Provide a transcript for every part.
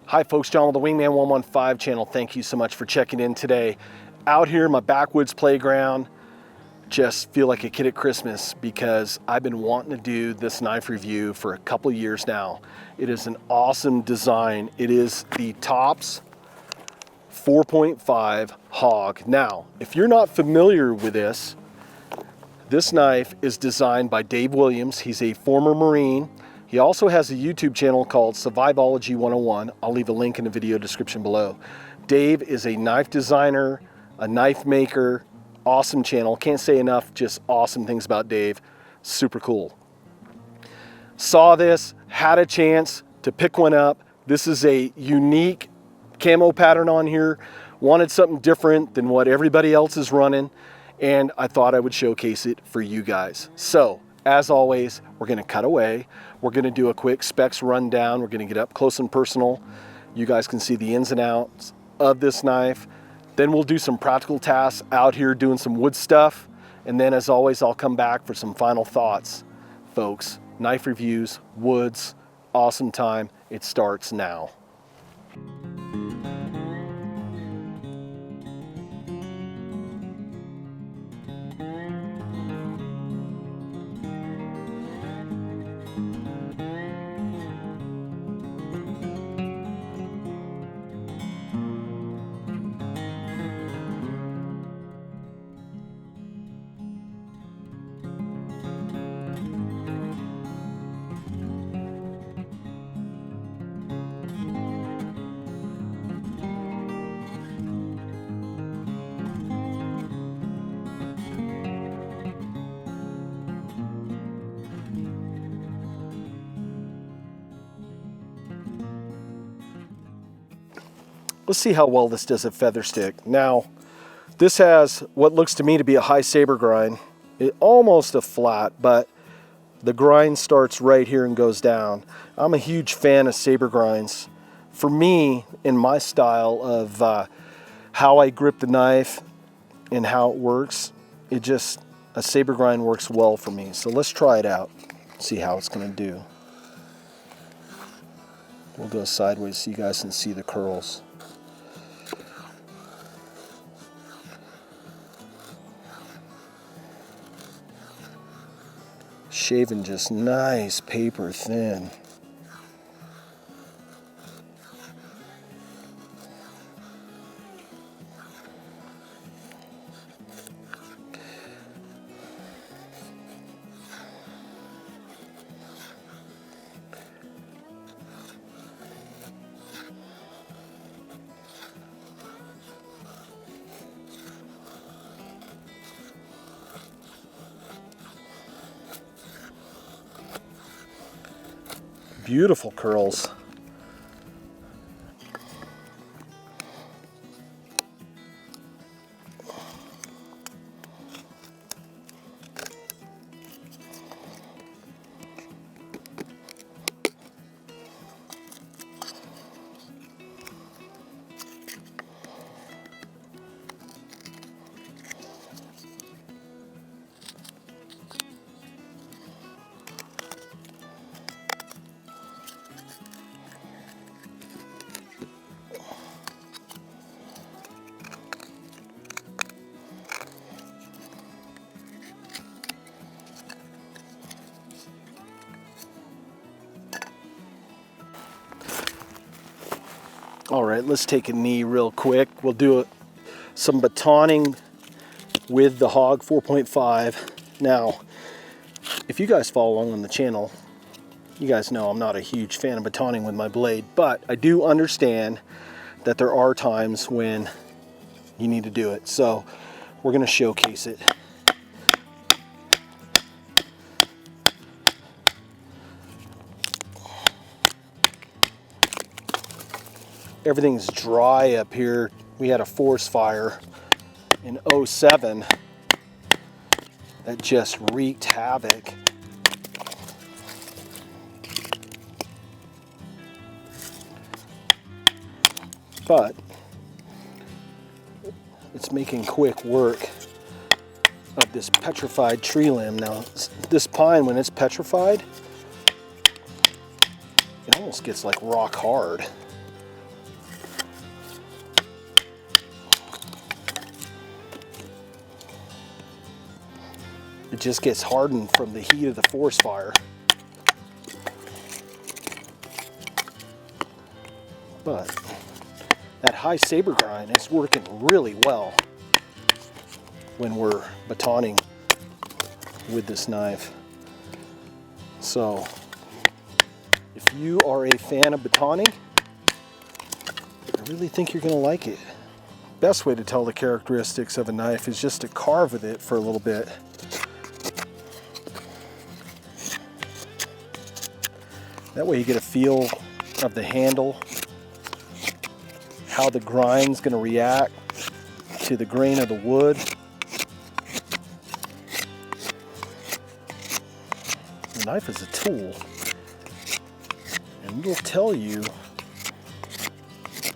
Hi folks, John with the Wingman 115 channel. Thank you so much for checking in today. Out here in my backwoods playground, just feel like a kid at Christmas because I've been wanting to do this knife review for a couple years now. It is an awesome design. It is the TOPS 4.5 HOG. Now, if you're not familiar with this knife is designed by Dave Williams. He's a former Marine. He also has a YouTube channel called Survivology 101. I'll leave a link in the video description below. Dave is a knife designer, a knife maker, awesome channel. Can't say enough just awesome things about Dave. Super cool. Saw this, had a chance to pick one up. This is a unique camo pattern on here. Wanted something different than what everybody else is running, and I thought I would showcase it for you guys. So, as always, we're gonna cut away. We're gonna do a quick specs rundown. We're gonna get up close and personal. You guys can see the ins and outs of this knife. Then we'll do some practical tasks out here doing some wood stuff. And then as always, I'll come back for some final thoughts. Folks, knife reviews, woods, awesome time. It starts now. Let's see how well this does at feather stick. Now, this has what looks to me to be a high saber grind. Almost a flat, but the grind starts right here and goes down. I'm a huge fan of saber grinds. For me, in my style of how I grip the knife and how it works, a saber grind works well for me. So let's try it out, see how it's gonna do. We'll go sideways so you guys can see the curls. Shaving just nice paper thin. Beautiful curls. All right, let's take a knee real quick. We'll do some batoning with the HOG 4.5. Now, if you guys follow along on the channel, you guys know I'm not a huge fan of batoning with my blade, but I do understand that there are times when you need to do it. So we're gonna showcase it. Everything's dry up here. We had a forest fire in 07 that just wreaked havoc. But it's making quick work of this petrified tree limb. Now, this pine, when it's petrified, it almost gets like rock hard. it just gets hardened from the heat of the forest fire. But that high saber grind is working really well when we're batoning with this knife. So if you are a fan of batoning, I really think you're going to like it. Best way to tell the characteristics of a knife is just to carve with it for a little bit. That way you get a feel of the handle, how the grind's going to react to the grain of the wood. The knife is a tool, and it'll tell you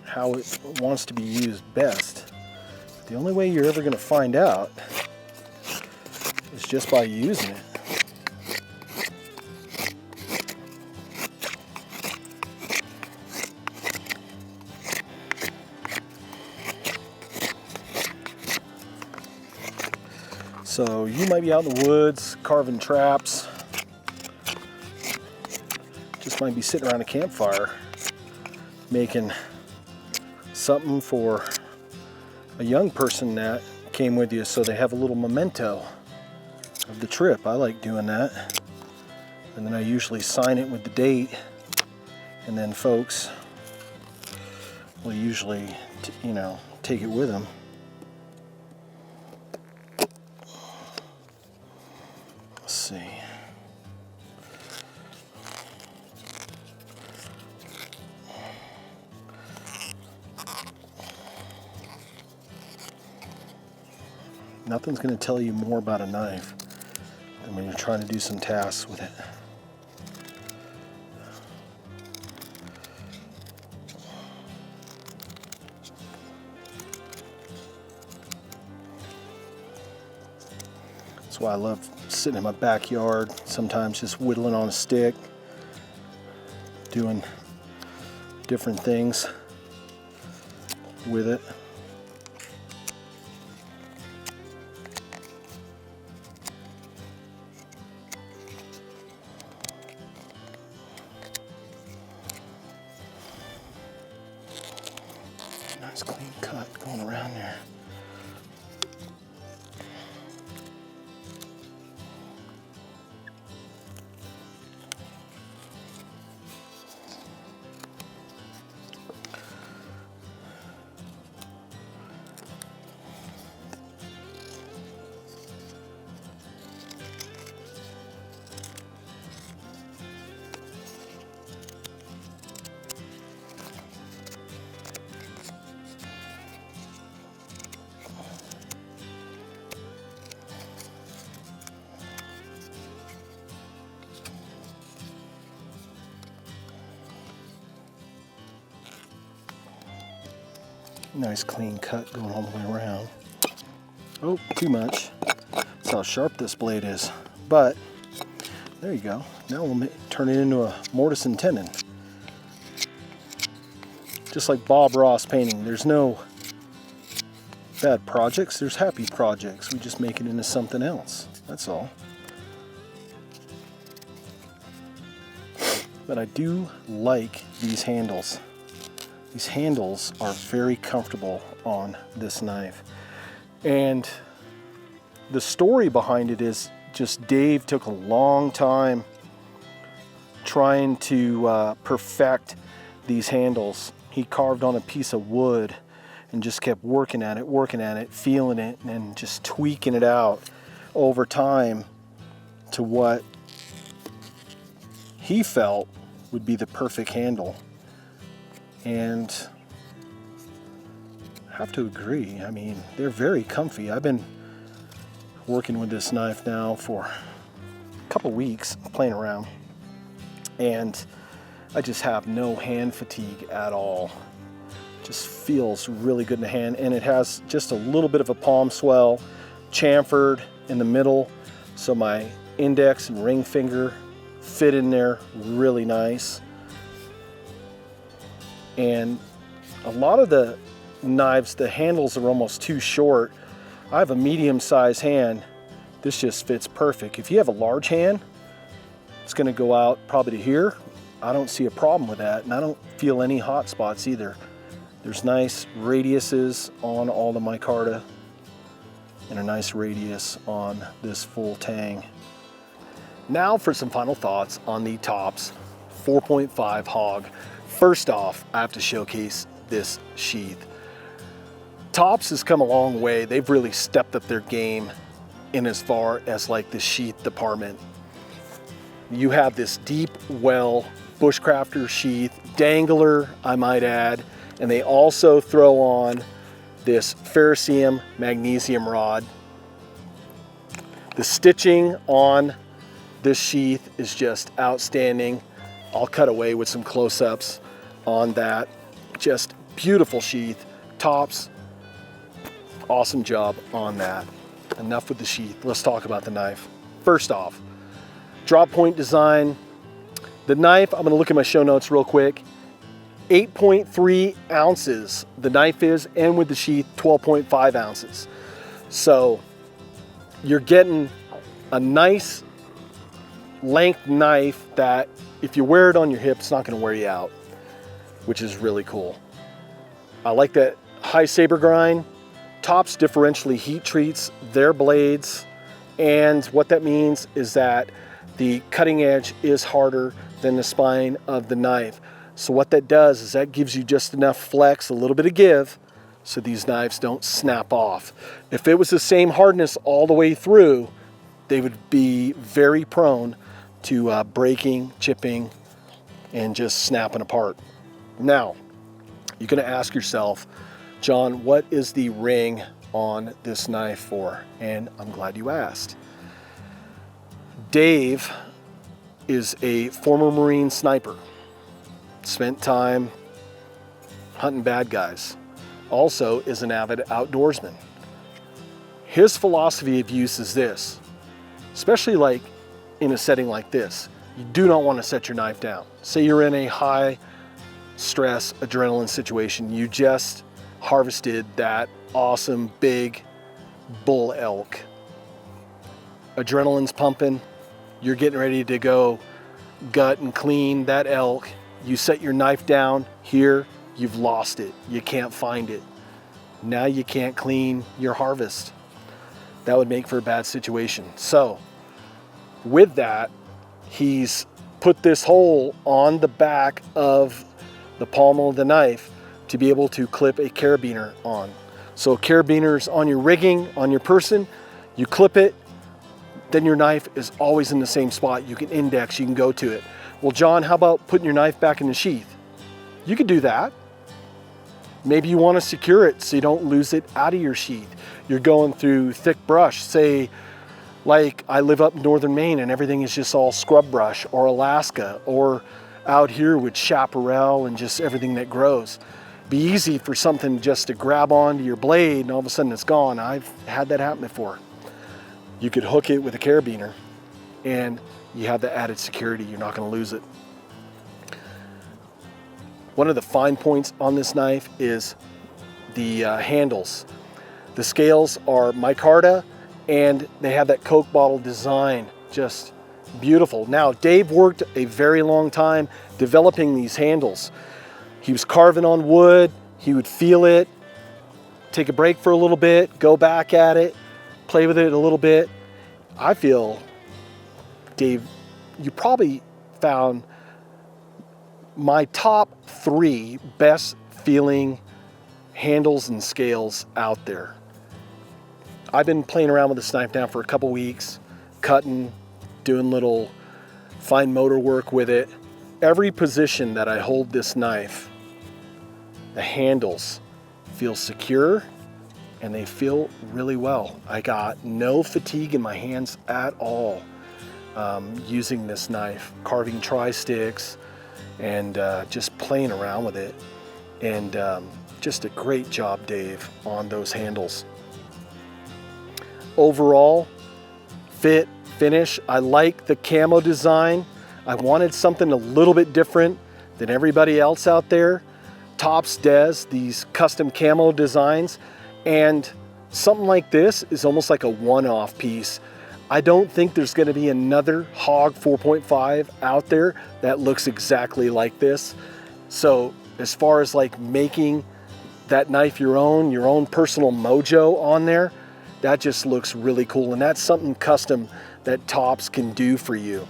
how it wants to be used best. The only way you're ever going to find out is just by using it. So you might be out in the woods carving traps, just might be sitting around a campfire making something for a young person that came with you so they have a little memento of the trip. I like doing that. And then I usually sign it with the date, and then folks will usually, take it with them. Let's see. Nothing's going to tell you more about a knife than when you're trying to do some tasks with it. That's why I love sitting in my backyard, sometimes just whittling on a stick, doing different things with it. Nice clean cut going around there. Nice clean cut going all the way around. Oh, too much. That's how sharp this blade is. But there you go. Now we'll turn it into a mortise and tenon. Just like Bob Ross painting, there's no bad projects, there's happy projects. We just make it into something else. That's all. But I do like these handles. These handles are very comfortable on this knife. And the story behind it is just Dave took a long time trying to perfect these handles. He carved on a piece of wood and just kept working at it, feeling it, and just tweaking it out over time to what he felt would be the perfect handle. And I have to agree. I mean, they're very comfy. I've been working with this knife now for a couple weeks, playing around, and I just have no hand fatigue at all. Just feels really good in the hand, and it has just a little bit of a palm swell, chamfered in the middle, so my index and ring finger fit in there really nice. And a lot of the knives, the handles are almost too short. I have a medium-sized hand, this just fits perfect. If you have a large hand, it's gonna go out probably to here. I don't see a problem with that, and I don't feel any hot spots either. There's nice radiuses on all the micarta and a nice radius on this full tang. Now for some final thoughts on the TOPS 4.5 HOG. First off, I have to showcase this sheath. TOPS has come a long way. They've really stepped up their game in as far as like the sheath department. You have this deep well bushcrafter sheath, dangler, I might add, and they also throw on this ferrocerium magnesium rod. The stitching on this sheath is just outstanding. I'll cut away with some close-ups on that. Just beautiful sheath. TOPS, awesome job on that. Enough with the sheath. Let's talk about the knife. First off, drop point design. The knife, I'm gonna look at my show notes real quick. 8.3 ounces the knife is, and with the sheath 12.5 ounces. So you're getting a nice length knife that if you wear it on your hip, it's not gonna wear you out, which is really cool. I like that high saber grind. TOPS differentially heat treats their blades, and what that means is that the cutting edge is harder than the spine of the knife. So what that does is that gives you just enough flex, a little bit of give, so these knives don't snap off. If it was the same hardness all the way through, they would be very prone to breaking, chipping, and just snapping apart. Now, you're gonna ask yourself, John, what is the ring on this knife for? And I'm glad you asked. Dave is a former Marine sniper. Spent time hunting bad guys. Also is an avid outdoorsman. His philosophy of use is this, especially like in a setting like this, you do not want to set your knife down. Say you're in a high stress adrenaline situation, you just harvested that awesome big bull elk. Adrenaline's pumping, you're getting ready to go gut and clean that elk. You set your knife down here, you've lost it. You can't find it. Now you can't clean your harvest. That would make for a bad situation. So with that, he's put this hole on the back of the pommel of the knife to be able to clip a carabiner on. So carabiner's on your rigging, on your person, you clip it, then your knife is always in the same spot. You can index, you can go to it. Well, John, how about putting your knife back in the sheath? You could do that. Maybe you want to secure it so you don't lose it out of your sheath. You're going through thick brush, say like I live up in northern Maine and everything is just all scrub brush, or Alaska, or out here with chaparral and just everything that grows. Be easy for something just to grab onto your blade and all of a sudden it's gone. I've had that happen before. You could hook it with a carabiner and you have the added security. You're not going to lose it. One of the fine points on this knife is the handles. The scales are micarta and they have that Coke bottle design. Just beautiful. Now, Dave worked a very long time developing these handles. He was carving on wood, he would feel it, take a break for a little bit, go back at it, play with it a little bit. I feel, Dave, you probably found my top 3 best feeling handles and scales out there. I've been playing around with this knife now for a couple weeks, cutting, doing little fine motor work with it. Every position that I hold this knife, the handles feel secure and they feel really well. I got no fatigue in my hands at all using this knife, carving tri-sticks and just playing around with it. And just a great job, Dave, on those handles. Overall, fit, finish, I like the camo design. I wanted something a little bit different than everybody else out there. TOPS does these custom camo designs, and something like this is almost like a one-off piece. I don't think there's going to be another HOG 4.5 out there that looks exactly like this. So as far as like making that knife your own personal mojo on there, that just looks really cool. And that's something custom that Tops can do for you.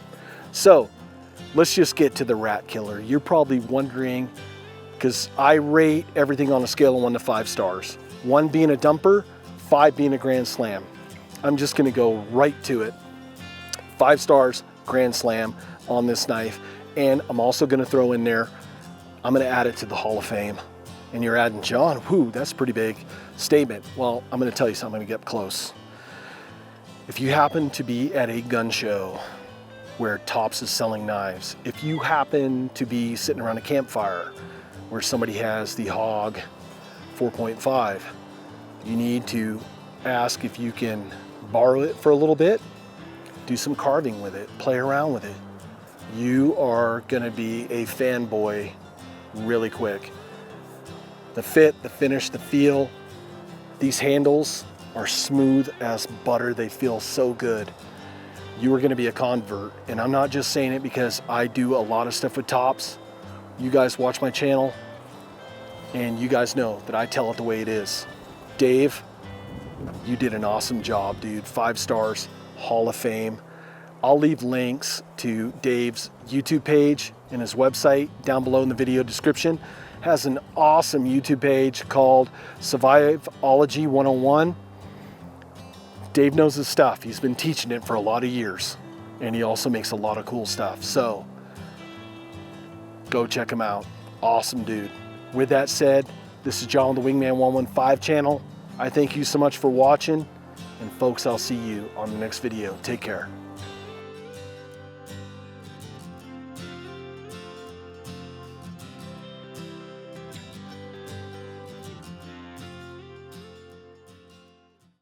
So let's just get to the rat killer. You're probably wondering, because I rate everything on a scale of 1 to 5 stars. 1 being a dumper, 5 being a grand slam. I'm just gonna go right to it. 5 stars, grand slam on this knife. And I'm also gonna throw in there, I'm gonna add it to the Hall of Fame. And you're adding, John, whoo, that's a pretty big statement. Well, I'm gonna tell you something, I'm gonna get up close. If you happen to be at a gun show where Tops is selling knives, if you happen to be sitting around a campfire where somebody has the HOG 4.5, you need to ask if you can borrow it for a little bit, do some carving with it, play around with it. You are gonna be a fanboy really quick. The fit, the finish, the feel, these handles are smooth as butter. They feel so good. You are gonna be a convert. And I'm not just saying it because I do a lot of stuff with Tops. You guys watch my channel and you guys know that I tell it the way it is. Dave, you did an awesome job, dude. 5 stars, Hall of Fame. I'll leave links to Dave's YouTube page and his website down below in the video description. Has an awesome YouTube page called Survivology 101. Dave knows his stuff. He's been teaching it for a lot of years, and he also makes a lot of cool stuff. So go check him out. Awesome dude. With that said, this is John, the Wingman 115 channel. I thank you so much for watching, and folks, I'll see you on the next video. Take care.